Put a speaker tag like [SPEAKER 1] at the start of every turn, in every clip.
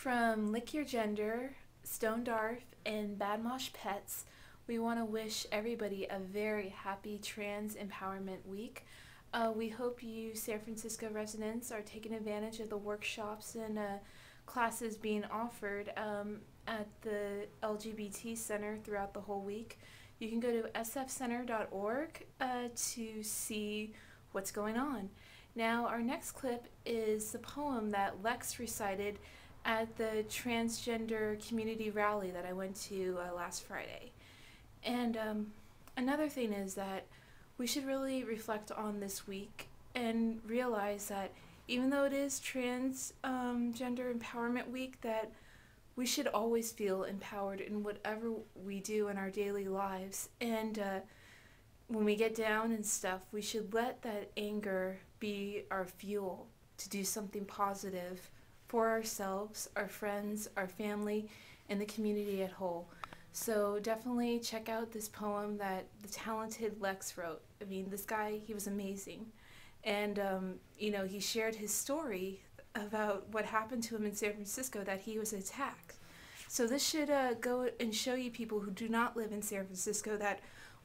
[SPEAKER 1] From Lick Your Gender, Stone Darth and Badmash Petz, we want to wish everybody a very happy Trans Empowerment Week. We hope you San Francisco residents are taking advantage of the workshops and classes being offered at the LGBT Center throughout the whole week. You can go to sfcenter.org to see what's going on. Now, our next clip is the poem that Lex recited at the transgender community rally that I went to last Friday. And another thing is that we should really reflect on this week and realize that even though it is Transgender Empowerment Week, that we should always feel empowered in whatever we do in our daily lives. And when we get down and stuff, we should let that anger be our fuel to do something positive for ourselves, our friends, our family, and the community at whole. So definitely check out this poem that the talented Lex wrote. I mean, this guy, he was amazing. And, you know, he shared his story about what happened to him in San Francisco, that he was attacked. So this should go and show you people who do not live in San Francisco that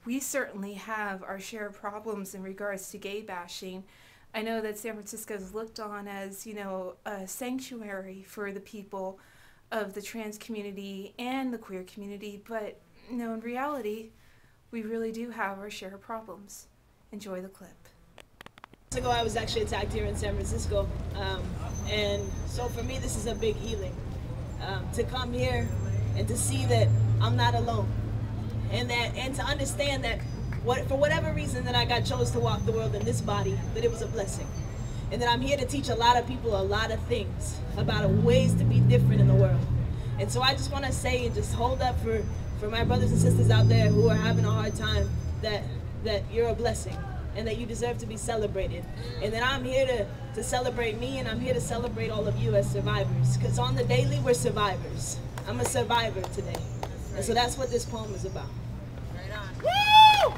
[SPEAKER 1] we certainly have our share of problems in regards to gay bashing. I know that San Francisco is looked on as, you know, a sanctuary for the people of the trans community and the queer community, but, you know, in reality, we really do have our share of problems. Enjoy the clip.
[SPEAKER 2] Months ago, I was actually attacked here in San Francisco, and so for me, this is a big healing. To come here and to see that I'm not alone, and to understand that for whatever reason that I got chose to walk the world in this body, that it was a blessing. And that I'm here to teach a lot of people a lot of things about ways to be different in the world. And so I just want to say and just hold up for my brothers and sisters out there who are having a hard time, that you're a blessing and that you deserve to be celebrated. And that I'm here to celebrate me, and I'm here to celebrate all of you as survivors. Because on the daily, we're survivors. I'm a survivor today. And so that's what this poem is about. Right on. Woo!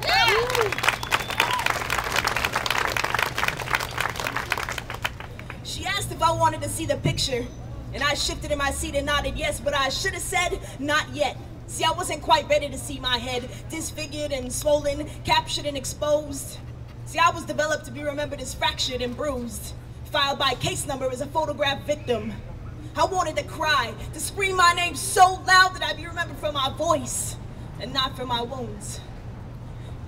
[SPEAKER 2] Yeah! She asked if I wanted to see the picture, and I shifted in my seat and nodded yes, but I should have said not yet. See, I wasn't quite ready to see my head disfigured and swollen, captured and exposed. See, I was developed to be remembered as fractured and bruised, filed by case number as a photograph victim. I wanted to cry, to scream my name so loud that I'd be remembered for my voice and not for my wounds.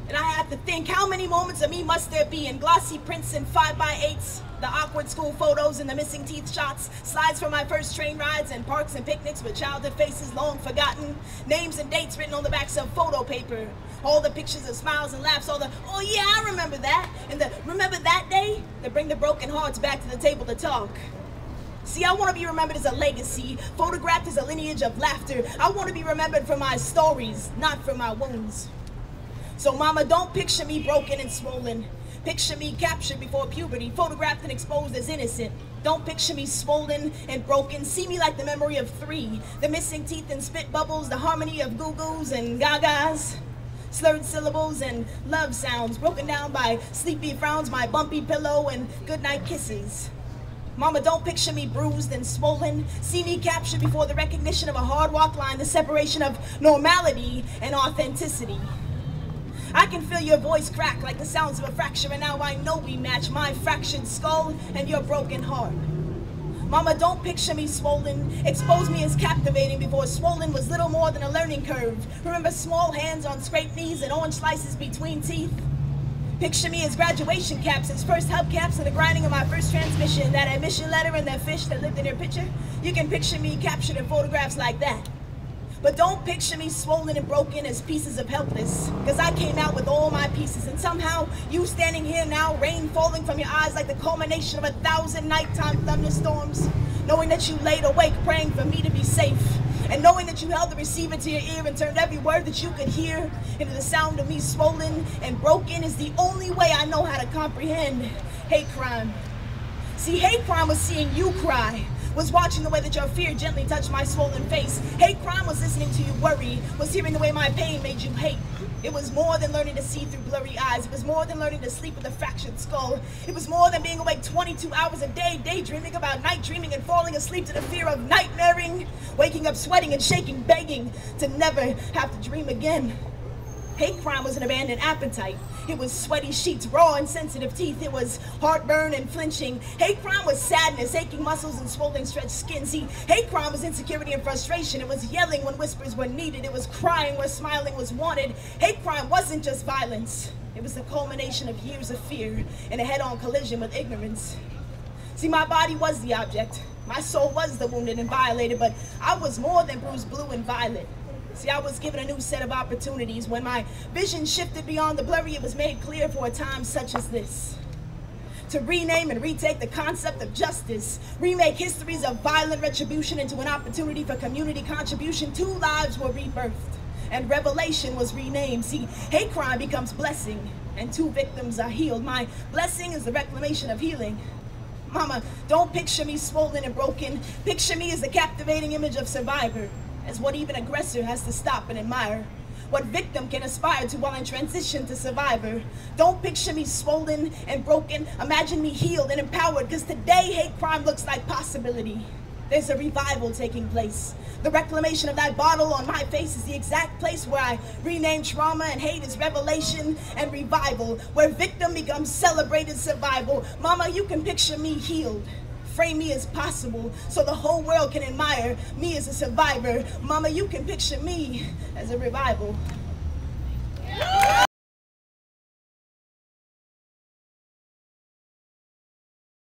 [SPEAKER 2] And I had to think, how many moments of me must there be in glossy prints and 5x8s, the awkward school photos and the missing teeth shots, slides from my first train rides and parks and picnics with childhood faces long forgotten, names and dates written on the backs of photo paper, all the pictures of smiles and laughs, all the, oh yeah, I remember that, and the remember that day, that bring the broken hearts back to the table to talk. See, I want to be remembered as a legacy, photographed as a lineage of laughter. I want to be remembered for my stories, not for my wounds. So mama, don't picture me broken and swollen. Picture me captured before puberty, photographed and exposed as innocent. Don't picture me swollen and broken. See me like the memory of 3, the missing teeth and spit bubbles, the harmony of goo-goos and gagas, slurred syllables and love sounds, broken down by sleepy frowns, my bumpy pillow and goodnight kisses. Mama, don't picture me bruised and swollen. See me captured before the recognition of a hard walk line, the separation of normality and authenticity. I can feel your voice crack like the sounds of a fracture, and now I know we match, my fractured skull and your broken heart. Mama, don't picture me swollen. Expose me as captivating before swollen was little more than a learning curve. Remember small hands on scraped knees and orange slices between teeth? Picture me as graduation caps, as first hubcaps, and the grinding of my first transmission, that admission letter and that fish that lived in your picture. You can picture me captured in photographs like that. But don't picture me swollen and broken as pieces of helpless, because I came out with all my pieces, and somehow you standing here now, rain falling from your eyes like the culmination of 1,000 nighttime thunderstorms, knowing that you laid awake praying for me to be safe, and knowing that you held the receiver to your ear and turned every word that you could hear into the sound of me swollen and broken is the only way I know how to comprehend hate crime. See, hate crime was seeing you cry, was watching the way that your fear gently touched my swollen face. Hate crime was listening to you worry, was hearing the way my pain made you hate. It was more than learning to see through blurry eyes. It was more than learning to sleep with a fractured skull. It was more than being awake 22 hours a day, daydreaming about night dreaming and falling asleep to the fear of nightmaring, waking up sweating and shaking, begging to never have to dream again. Hate crime was an abandoned appetite. It was sweaty sheets, raw and sensitive teeth. It was heartburn and flinching. Hate crime was sadness, aching muscles and swollen stretched skin. See, hate crime was insecurity and frustration. It was yelling when whispers were needed. It was crying where smiling was wanted. Hate crime wasn't just violence. It was the culmination of years of fear and a head-on collision with ignorance. See, my body was the object. My soul was the wounded and violated, but I was more than bruised blue and violet. See, I was given a new set of opportunities. When my vision shifted beyond the blurry, it was made clear for a time such as this. To rename and retake the concept of justice, remake histories of violent retribution into an opportunity for community contribution. 2 lives were rebirthed, and revelation was renamed. See, hate crime becomes blessing, and 2 victims are healed. My blessing is the reclamation of healing. Mama, don't picture me swollen and broken. Picture me as the captivating image of survivor, as what even aggressor has to stop and admire, what victim can aspire to while in transition to survivor. Don't picture me swollen and broken. Imagine me healed and empowered, because today hate crime looks like possibility. There's a revival taking place. The reclamation of that bottle on my face is the exact place where I rename trauma and hate as revelation and revival, where victim becomes celebrated survival. Mama, you can picture me healed. Frame me as possible so the whole world can admire me as a survivor. Mama, you can picture me as a revival.